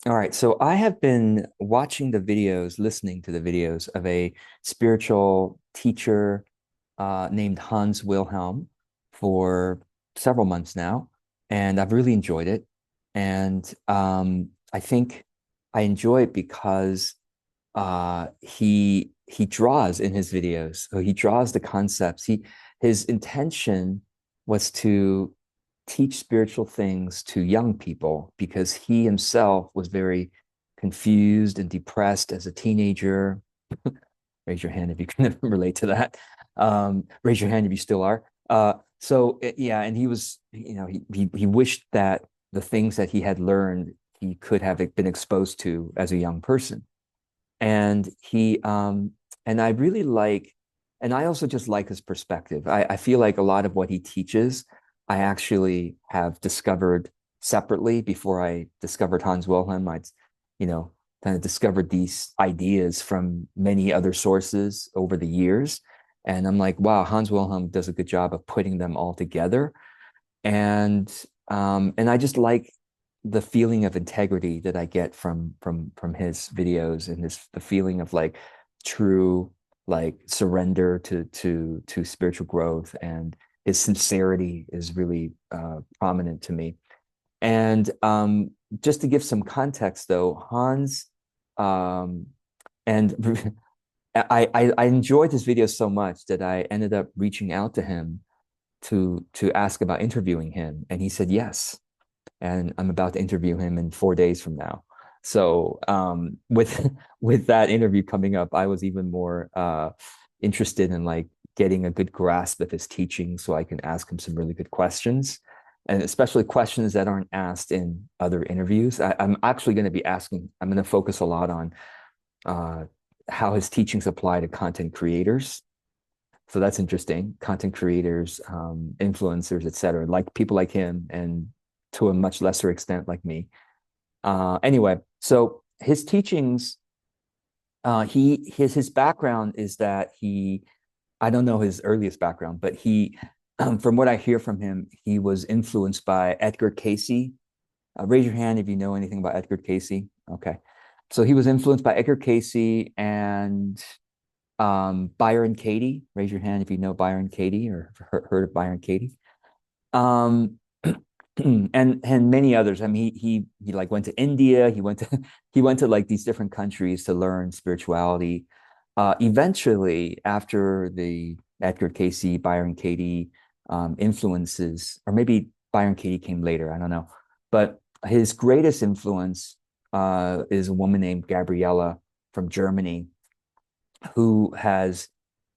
All right, so I have been watching the videos, listening to the videos of a spiritual teacher named Hans Wilhelm for several months now, and I've really enjoyed it. And I think I enjoy it because he draws in his videos. So he draws the concepts. His intention was to teach spiritual things to young people because he himself was very confused and depressed as a teenager. Raise your hand if you can relate to that. Raise your hand if you still are. Yeah, and he was, he wished that the things that he had learned he could have been exposed to as a young person. And and I really like, and I also just like his perspective. I feel like a lot of what he teaches, I actually have discovered separately before I discovered Hans Wilhelm. I'd, you know, kind of discovered these ideas from many other sources over the years. And I'm like, wow, Hans Wilhelm does a good job of putting them all together. And and I just like the feeling of integrity that I get from his videos and his the feeling of like true like surrender to spiritual growth, and his sincerity is really prominent to me. And just to give some context though, Hans um and I enjoyed his videos so much that I ended up reaching out to him to ask about interviewing him, and he said yes. And I'm about to interview him in 4 days from now. So with with that interview coming up, I was even more interested in like getting a good grasp of his teaching so I can ask him some really good questions, and especially questions that aren't asked in other interviews. I'm actually going to be asking. I'm going to focus a lot on uh, how his teachings apply to content creators. So that's interesting. Content creators, influencers, etc., like people like him, and to a much lesser extent, like me. Anyway, so his teachings, his background is that I don't know his earliest background, but from what I hear from him, he was influenced by Edgar Cayce. Raise your hand if you know anything about Edgar Cayce. Okay, so he was influenced by Edgar Cayce and Byron Katie. Raise your hand if you know Byron Katie or heard of Byron Katie. Um, and many others. I mean, he like went to India. He went to like these different countries to learn spirituality. Eventually, after the Edgar Cayce, Byron Katie influences, or maybe Byron Katie came later. I don't know, but his greatest influence is a woman named Gabriella from Germany, who has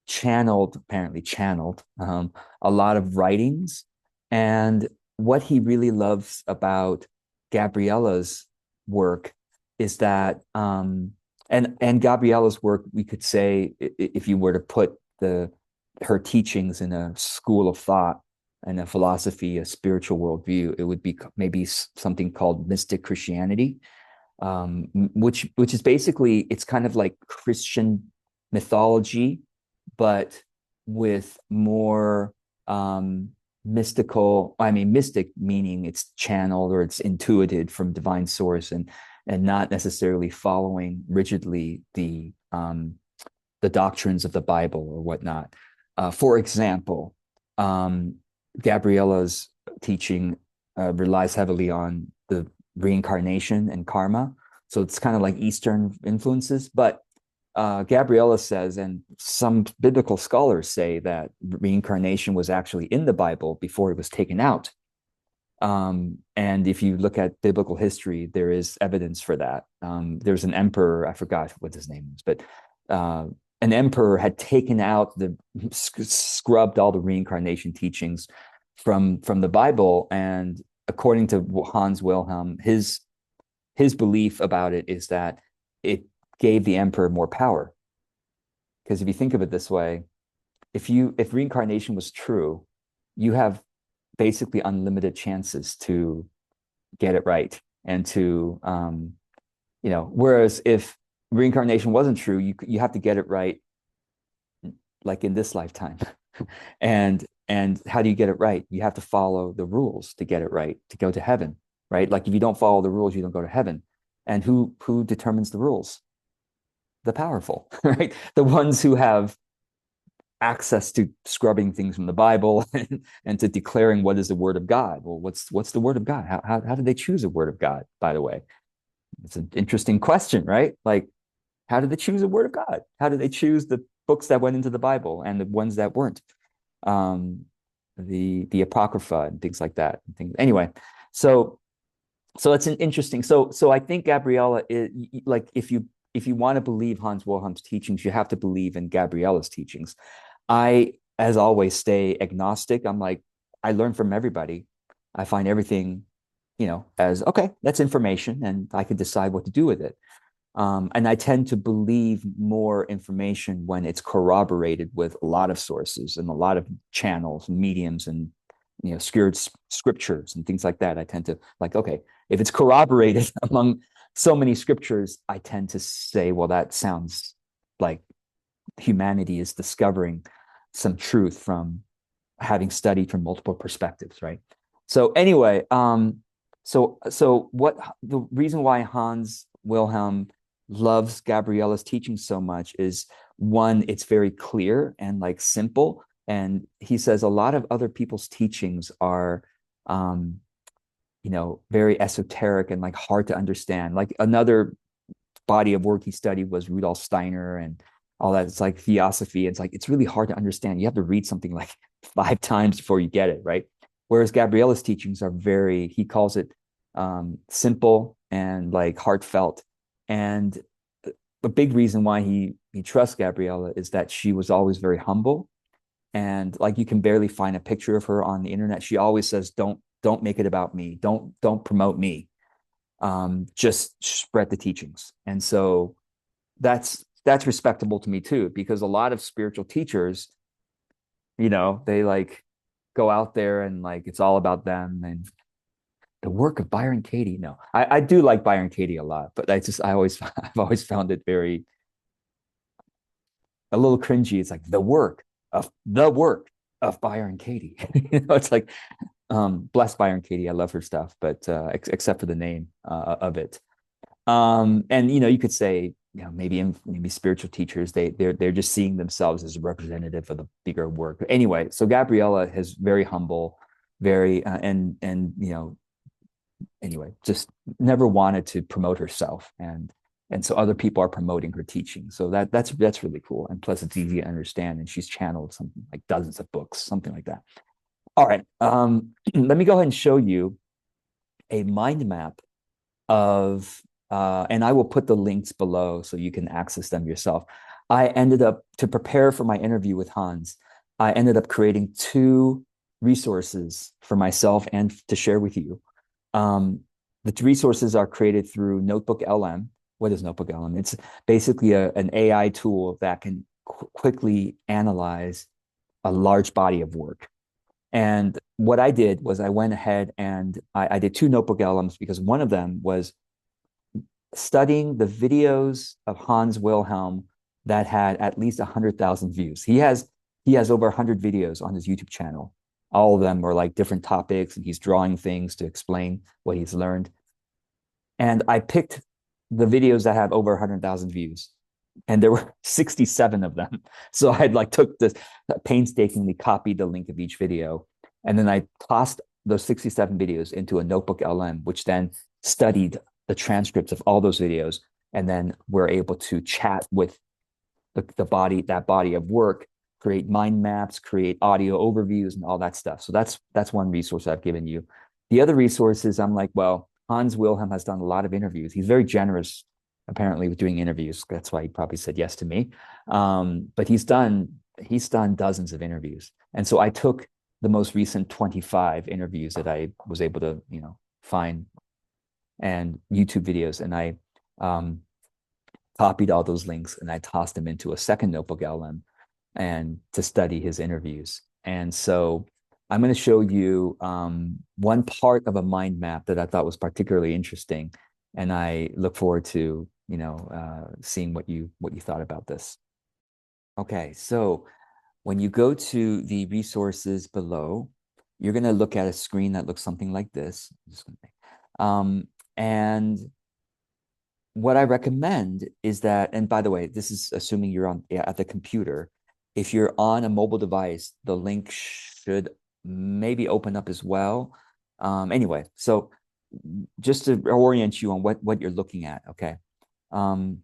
apparently channeled a lot of writings. And what he really loves about Gabriella's work is that, and Gabriella's work, we could say, if you were to put her teachings in a school of thought and a philosophy, a spiritual worldview, it would be maybe something called mystic Christianity, which is basically it's kind of like Christian mythology, but with more mystical. I mean, mystic meaning it's channeled or it's intuited from divine source, and not necessarily following rigidly the doctrines of the Bible or whatnot. For example, Gabriella's teaching relies heavily on the reincarnation and karma. So it's kind of like Eastern influences. But Gabriella says, and some biblical scholars say, that reincarnation was actually in the Bible before it was taken out. And if you look at biblical history, there is evidence for that. There's an emperor, I forgot what his name was, but uh, an emperor had taken out scrubbed all the reincarnation teachings from the Bible. And according to Hans Wilhelm, his belief about it is that it gave the emperor more power. Because if you think of it this way, if reincarnation was true, you have basically unlimited chances to get it right and to whereas if reincarnation wasn't true, you have to get it right like in this lifetime. And how do you get it right? You have to follow the rules to get it right, to go to heaven, right? Like if you don't follow the rules, you don't go to heaven. And who determines the rules? The powerful, right? The ones who have access to scrubbing things from the Bible and to declaring what is the word of God. Well, what's the word of God? How did they choose a word of God, by the way? It's an interesting question, right? Like, how did they choose a word of God? How did they choose the books that went into the Bible and the ones that weren't? Um, the Apocrypha and things like that. And things. Anyway, so it's an interesting. So I think Gabriella is like if you want to believe Hans Wilhelm's teachings, you have to believe in Gabriella's teachings. I, as always, stay agnostic. I'm like, I learn from everybody. I find everything, as okay, that's information, and I can decide what to do with it. And I tend to believe more information when it's corroborated with a lot of sources and a lot of channels, and mediums, and scriptures and things like that. I tend to like, okay, if it's corroborated among so many scriptures, I tend to say, well, that sounds like humanity is discovering some truth from having studied from multiple perspectives, right? So anyway, so what the reason why Hans Wilhelm loves Gabriella's teaching so much is, one, it's very clear and like simple. And he says a lot of other people's teachings are very esoteric and like hard to understand. Like another body of work he studied was Rudolf Steiner and all that. It's like theosophy. It's like it's really hard to understand. You have to read something like 5 times before you get it, right? Whereas Gabriella's teachings are very, he calls it simple and like heartfelt. And a big reason why he trusts Gabriella is that she was always very humble, and like you can barely find a picture of her on the internet. She always says, don't make it about me. Don't promote me. Just spread the teachings. And so that's respectable to me too, because a lot of spiritual teachers, they like go out there and like it's all about them and the work of Byron Katie. No, I do like Byron Katie a lot, but I've always found it very a little cringy. It's like the work of Byron Katie. It's like bless Byron Katie. I love her stuff, but except for the name of it. And you could say, maybe spiritual teachers, they're just seeing themselves as a representative of the bigger work. But anyway, so Gabriella is very humble, very and anyway, just never wanted to promote herself, and so other people are promoting her teaching. So that's really cool, and plus it's easy to understand. And she's channeled something like dozens of books, something like that. All right, let me go ahead and show you a mind map of and I will put the links below so you can access them yourself. I ended up, to prepare for my interview with Hans, I ended up creating 2 resources for myself and to share with you. The resources are created through NotebookLM. What is NotebookLM? It's basically an AI tool that can quickly analyze a large body of work. And what I did was I went ahead and I did 2 NotebookLMs, because one of them was studying the videos of Hans Wilhelm that had at least 100,000 views. He has over 100 videos on his YouTube channel. All of them are like different topics, and he's drawing things to explain what he's learned. And I picked the videos that have over 100,000 views, and there were 67 of them. So I like took this, painstakingly copied the link of each video, and then I tossed those 67 videos into a NotebookLM, which then studied the transcripts of all those videos, and then we're able to chat with that body of work, create mind maps, create audio overviews, and all that stuff. So that's one resource I've given you. The other resources, I'm like, well, Hans Wilhelm has done a lot of interviews. He's very generous, apparently, with doing interviews. That's why he probably said yes to me. But he's done dozens of interviews, and so I took the most recent 25 interviews that I was able to find, and YouTube videos, and I copied all those links and I tossed them into a second NotebookLM and to study his interviews. And so I'm going to show you one part of a mind map that I thought was particularly interesting, and I look forward to seeing what you thought about this. Okay, so when you go to the resources below, you're going to look at a screen that looks something like this. And what I recommend is that, and by the way, this is assuming you're on at the computer. If you're on a mobile device, the link should maybe open up as well. Anyway, so just to orient you on what you're looking at, okay? Um,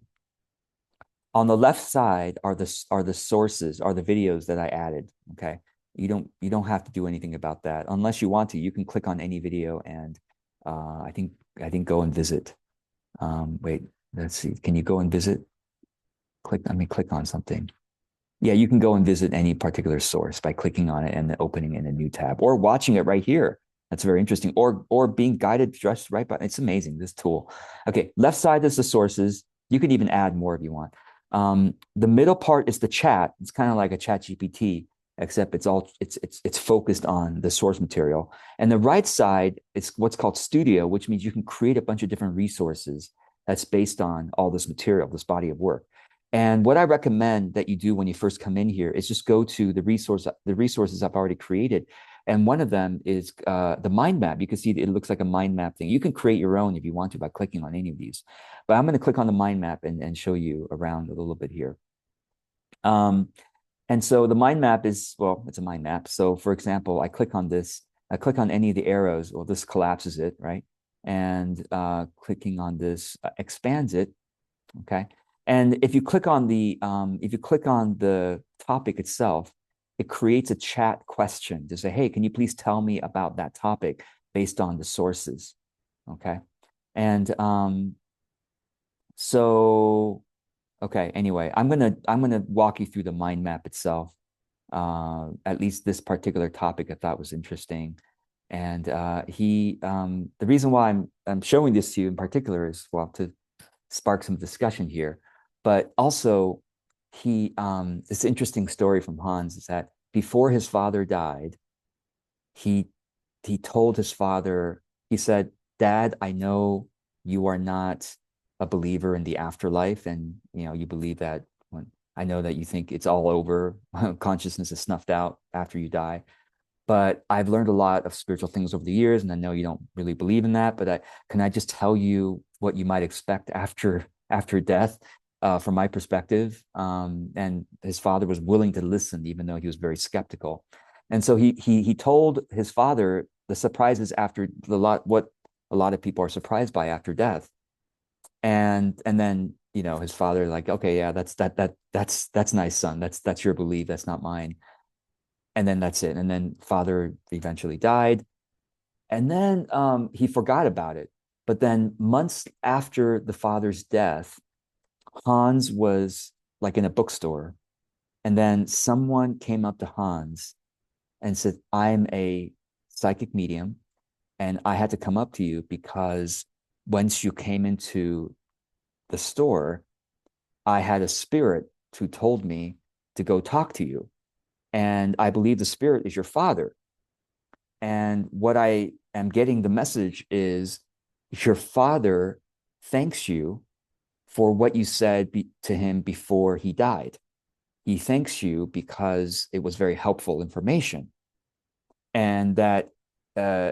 on the left side are the sources, are the videos that I added, okay? You don't have to do anything about that unless you want to. You can click on any video and I think go and visit. Wait, let's see. Can you go and visit? Click on something. Yeah, you can go and visit any particular source by clicking on it and then opening in a new tab or watching it right here. That's very interesting. Or being guided just right by. It's amazing, this tool. Okay, left side is the sources. You can even add more if you want. The middle part is the chat. It's kind of like a chat GPT, except it's focused on the source material. And the right side is what's called Studio, which means you can create a bunch of different resources that's based on all this material, this body of work. And what I recommend that you do when you first come in here is just go to the resources I've already created. And one of them is the mind map. You can see it looks like a mind map thing. You can create your own if you want to by clicking on any of these. But I'm going to click on the mind map and show you around a little bit here. And so the mind map is, well, it's a mind map. So for example, I click on this, I click on any of the arrows, well, this collapses it, right? And clicking on this expands it, okay? And if you click on the topic itself, it creates a chat question to say, hey, can you please tell me about that topic based on the sources? Okay. And okay, anyway, I'm gonna walk you through the mind map itself. At least this particular topic I thought was interesting. And the reason why I'm showing this to you in particular is, well, to spark some discussion here. But also, this interesting story from Hans is that before his father died, he told his father, he said, Dad, I know you are not a believer in the afterlife, and you believe that when I know that you think it's all over, consciousness is snuffed out after you die. But I've learned a lot of spiritual things over the years, and I know you don't really believe in that. But can I just tell you what you might expect after death, from my perspective? And his father was willing to listen, even though he was very skeptical. And so he told his father the surprises after what a lot of people are surprised by after death. And then his father, like, okay, yeah, that's nice, son. That's your belief. That's not mine. And then that's it. And then father eventually died. And then he forgot about it. But then months after the father's death, Hans was like in a bookstore. And then someone came up to Hans and said, I'm a psychic medium, and I had to come up to you because once you came into the store, I had a spirit who told me to go talk to you. And I believe the spirit is your father. And what I am getting the message is your father thanks you for what you said to him before he died. He thanks you because it was very helpful information. And that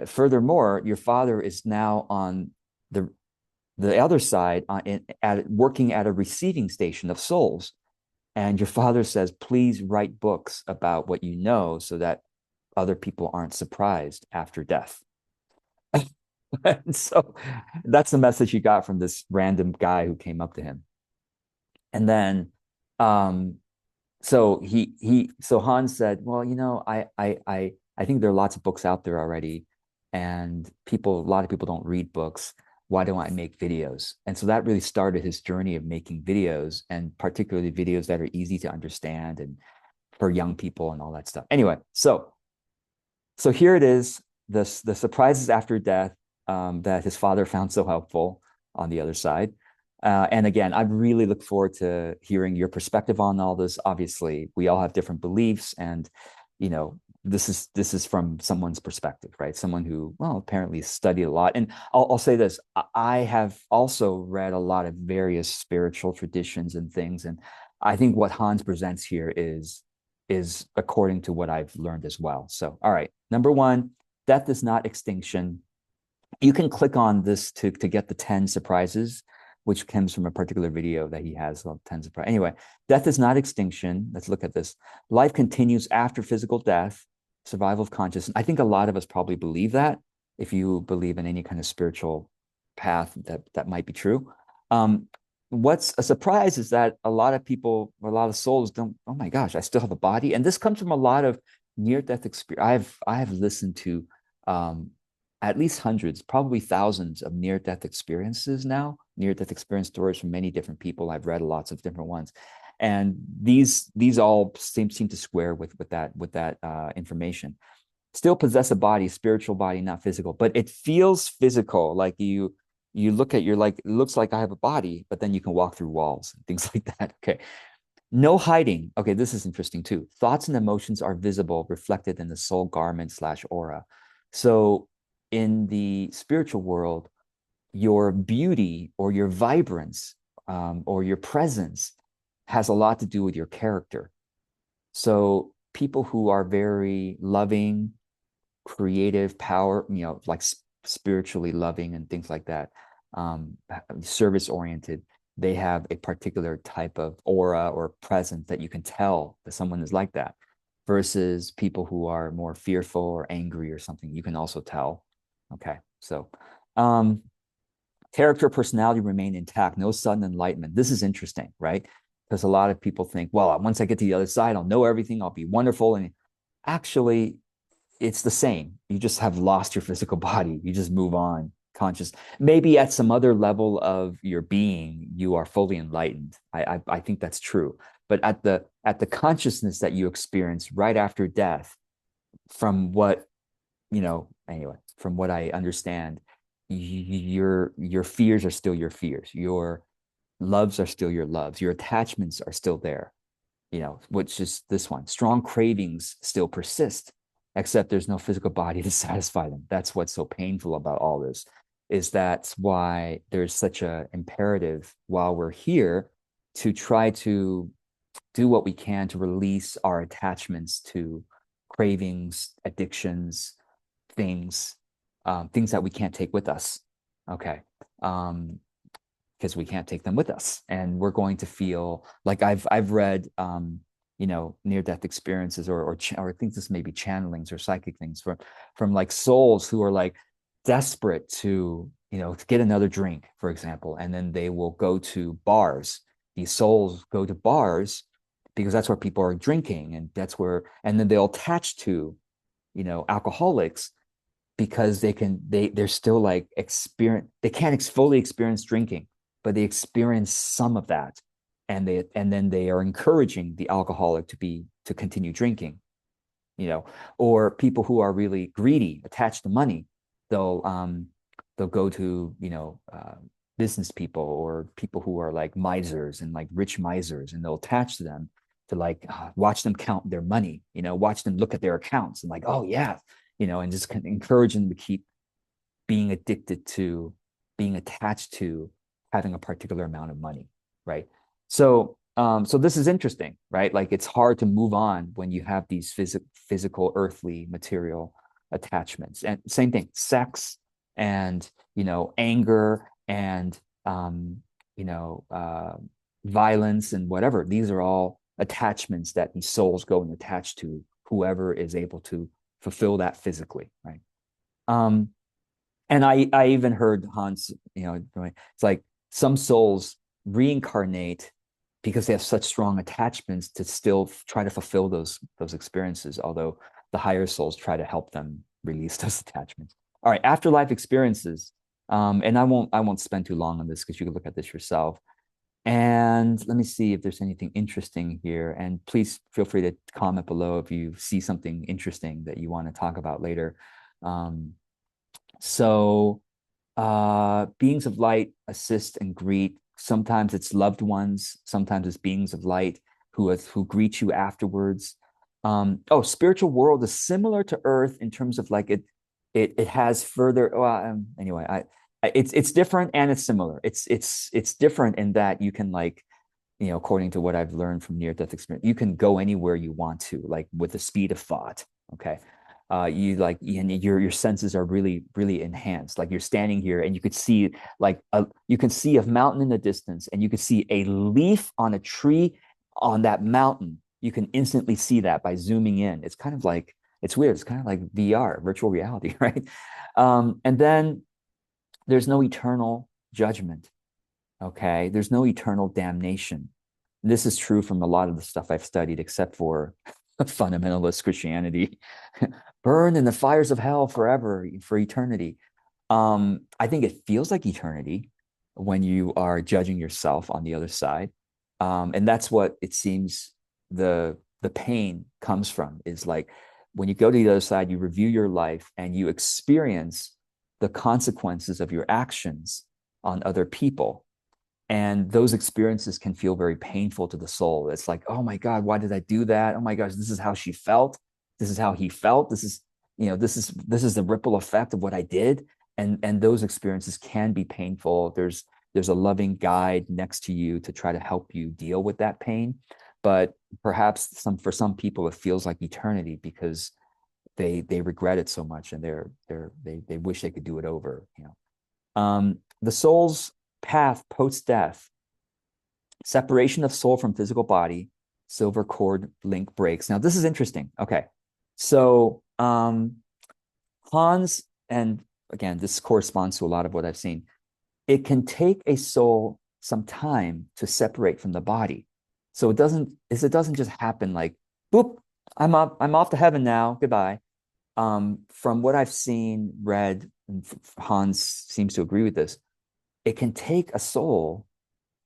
furthermore, your father is now on the other side, working at a receiving station of souls. And your father says, please write books about what you know so that other people aren't surprised after death. And so that's the message he got from this random guy who came up to him. And then so Hans said, well, I think there are lots of books out there already, and a lot of people don't read books. Why don't I make videos? And so that really started his journey of making videos, and particularly videos that are easy to understand and for young people and all that stuff. Anyway, so here it is, the surprises after death, that his father found so helpful on the other side. And again, I really look forward to hearing your perspective on all this. Obviously, we all have different beliefs, and this is from someone's perspective, right? Someone who, well, apparently studied a lot. And I'll say this: I have also read a lot of various spiritual traditions and things, and I think what Hans presents here is according to what I've learned as well. So, all right, number one, death is not extinction. You can click on this to get the 10 surprises which comes from a particular video that he has on tens of. Anyway, death is not extinction. Let's look at this. Life continues after physical death, survival of consciousness. I think a lot of us probably believe that. If you believe in any kind of spiritual path, that might be true. What's a surprise is that a lot of people, a lot of souls don't, oh my gosh, I still have a body. And this comes from a lot of near-death experience. I have listened to at least hundreds, probably thousands of near-death experiences now, near-death experience stories from many different people. I've read lots of different ones. And these all seem to square with that information. Still possess a body, spiritual body, not physical, but it feels physical. Like you look at, you're like, it looks like I have a body, but then you can walk through walls and things like that. Okay. No hiding. Okay, this is interesting too. Thoughts and emotions are visible, reflected in the soul garment / aura. So in the spiritual world, your beauty or your vibrance or your presence has a lot to do with your character. So people who are very loving, creative, power, like spiritually loving and things like that, service oriented, they have a particular type of aura or presence that you can tell that someone is like that, versus people who are more fearful or angry or something. You can also tell. Okay, so character, personality remain intact, no sudden enlightenment. This is interesting, right? Because a lot of people think, well, once I get to the other side, I'll know everything, I'll be wonderful. And actually, it's the same. You just have lost your physical body. You just move on, conscious. Maybe at some other level of your being, you are fully enlightened. I think that's true. But at the consciousness that you experience right after death, from what anyway, from what I understand, your fears are still your fears. Your loves are still your loves. Your attachments are still there. Which is this one. Strong cravings still persist, except there's no physical body to satisfy them. That's what's so painful about all this, is that's why there's such an imperative while we're here to try to do what we can to release our attachments to cravings, addictions, things that we can't take with us. Okay. Because we can't take them with us, and we're going to feel like I've read near-death experiences or I think this may be channelings or psychic things from like souls who are like desperate to get another drink, for example, and then they will go to bars. These souls go to bars because that's where people are drinking, and then they'll attach to alcoholics, because they're still like they can't fully experience drinking, but they experience some of that, and then they are encouraging the alcoholic to continue drinking, or people who are really greedy, attached to money, they'll go to business people or people who are like misers and like rich misers, and they'll attach to them to like watch them count their money, watch them look at their accounts and like, oh yeah, and just encourage them to keep being addicted to, being attached to having a particular amount of money, right? So this is interesting, right? Like it's hard to move on when you have these physical, earthly, material attachments. And same thing, sex and anger and violence and whatever. These are all attachments that these souls go and attach to whoever is able to fulfill that physically, right? And I even heard Hans, it's like some souls reincarnate because they have such strong attachments to still try to fulfill those experiences, although the higher souls try to help them release those attachments. All right, afterlife experiences. And I won't spend too long on this because you can look at this yourself. And let me see if there's anything interesting here. And please feel free to comment below if you see something interesting that you want to talk about later. Beings of light assist and greet. Sometimes it's loved ones. Sometimes it's beings of light who greet you afterwards. Spiritual world is similar to Earth in terms of like it has further. Anyway, it's different and it's similar. It's different in that you can like, according to what I've learned from near-death experience, you can go anywhere you want to, like with the speed of thought. Okay. You like, and your senses are really, really enhanced. Like you're standing here and you could see like you can see a mountain in the distance, and you could see a leaf on a tree on that mountain. You can instantly see that by zooming in. It's kind of like, it's weird. It's kind of like VR, virtual reality, right? And then there's no eternal judgment. Okay. There's no eternal damnation. This is true from a lot of the stuff I've studied, except for fundamentalist Christianity. Burn in the fires of hell forever, for eternity. I think it feels like eternity when you are judging yourself on the other side. And that's what it seems the pain comes from, is like when you go to the other side, you review your life and you experience the consequences of your actions on other people. And those experiences can feel very painful to the soul. It's like, oh my God, why did I do that? Oh my gosh, this is how she felt. This is how he felt. This is, this is the ripple effect of what I did. And those experiences can be painful. There's a loving guide next to you to try to help you deal with that pain. But perhaps for some people it feels like eternity because they regret it so much, and they wish they could do it over. The soul's path post death: separation of soul from physical body, silver cord link breaks. Now this is interesting. Okay, so Hans, and again, this corresponds to a lot of what I've seen. It can take a soul some time to separate from the body. So it doesn't just happen like, boop, I'm off to heaven now, goodbye. From what I've seen, read, and Hans seems to agree with this, it can take a soul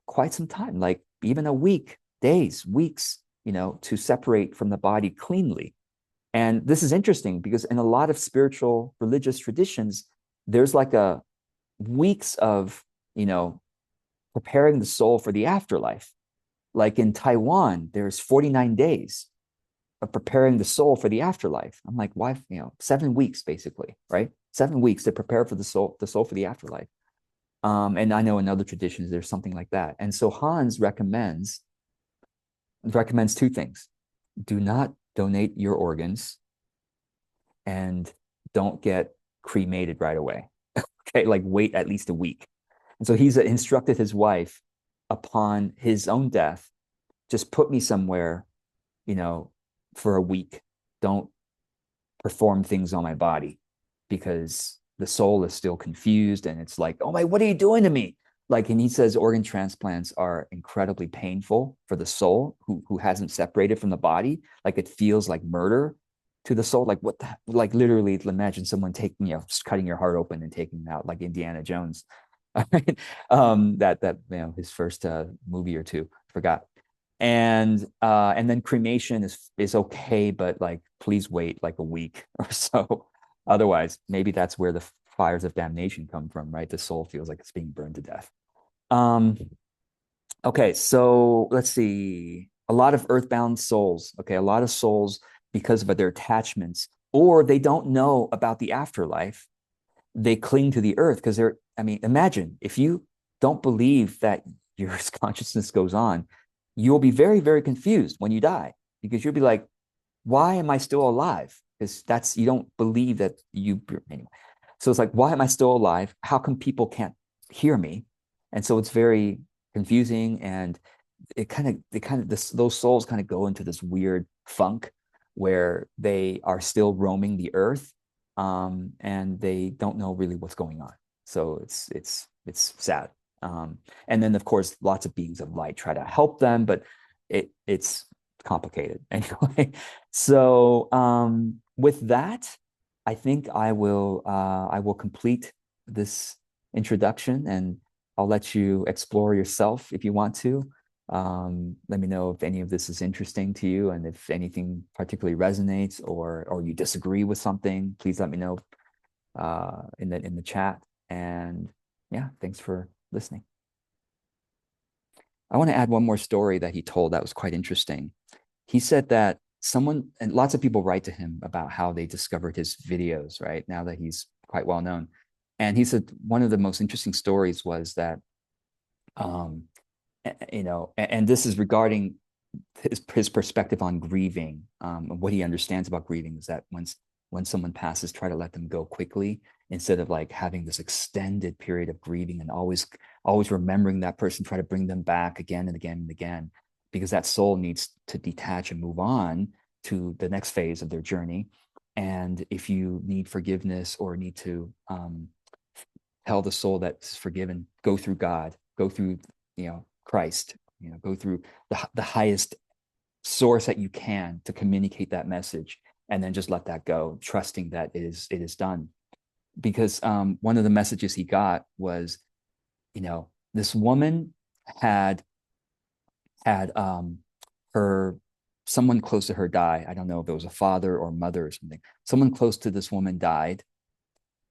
quite some time, like even a week, days, weeks, to separate from the body cleanly. And this is interesting because in a lot of spiritual religious traditions, there's like a weeks of, preparing the soul for the afterlife. Like in Taiwan, there's 49 days of preparing the soul for the afterlife. I'm like, why, 7 weeks basically, right? 7 weeks to prepare for the soul for the afterlife. And I know in other traditions, there's something like that. And so Hans recommends two things. Do not donate your organs, and don't get cremated right away. Okay, like wait at least a week. And so he's instructed his wife, upon his own death, just put me somewhere, for a week. Don't perform things on my body, because the soul is still confused, and it's like, oh my, what are you doing to me? Like, and he says organ transplants are incredibly painful for the soul who hasn't separated from the body. Like it feels like murder to the soul. Like what the, like literally imagine someone taking, just cutting your heart open and taking it out like Indiana Jones. That his first movie or two, forgot. And then cremation is okay, but like please wait like a week or so. Otherwise, maybe that's where the fires of damnation come from, right? The soul feels like it's being burned to death. Um, okay, so let's see. A lot of earthbound souls, okay, a lot of souls, because of their attachments, or they don't know about the afterlife, they cling to the earth because imagine if you don't believe that your consciousness goes on, you'll be very, very confused when you die, because you'll be like, why am I still alive? Because you don't believe that anyway. So it's like, why am I still alive? How come people can't hear me? And so it's very confusing, and those souls kind of go into this weird funk where they are still roaming the earth, and they don't know really what's going on. So it's sad. And then of course lots of beings of light try to help them, but it's complicated anyway. So with that, I think I will complete this introduction, and I'll let you explore yourself if you want to. Let me know if any of this is interesting to you, and if anything particularly resonates, or you disagree with something, please let me know in the chat. And yeah, thanks for listening. I want to add one more story that he told that was quite interesting. He said that and lots of people write to him about how they discovered his videos, right? Now that he's quite well known. And he said one of the most interesting stories was that, and this is regarding his perspective on grieving. What he understands about grieving is that when someone passes, try to let them go quickly instead of like having this extended period of grieving and always remembering that person, try to bring them back again and again and again, because that soul needs to detach and move on to the next phase of their journey. And if you need forgiveness or need to tell the soul that's forgiven, go through God, go through, Christ, go through the highest source that you can to communicate that message, and then just let that go, trusting that it is done. Because one of the messages he got was, this woman had her someone close to her die. I don't know if it was a father or mother or something. Someone close to this woman died.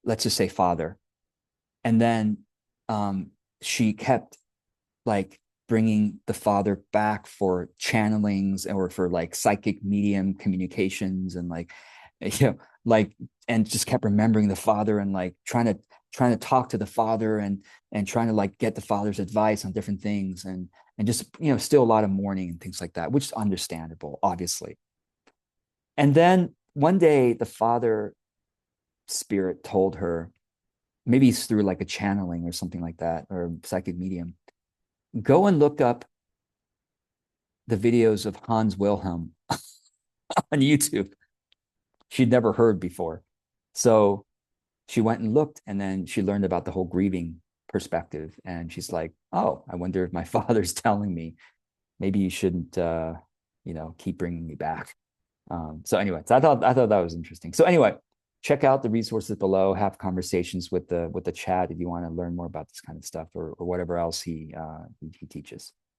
Let's just say father. And then she kept like bringing the father back for channelings or for like psychic medium communications, and like, like, and just kept remembering the father, and like trying to talk to the father, and trying to like get the father's advice on different things, and just, still a lot of mourning and things like that, which is understandable, obviously. And then one day the father spirit told her, maybe it's through like a channeling or something like that, or psychic medium, go and look up the videos of Hans Wilhelm on YouTube. She'd never heard before. So she went and looked, and then she learned about the whole grieving perspective. And she's like, oh, I wonder if my father's telling me maybe you shouldn't, keep bringing me back. So anyway, so I thought that was interesting. So anyway, check out the resources below. Have conversations with the chat if you want to learn more about this kind of stuff, or whatever else he teaches.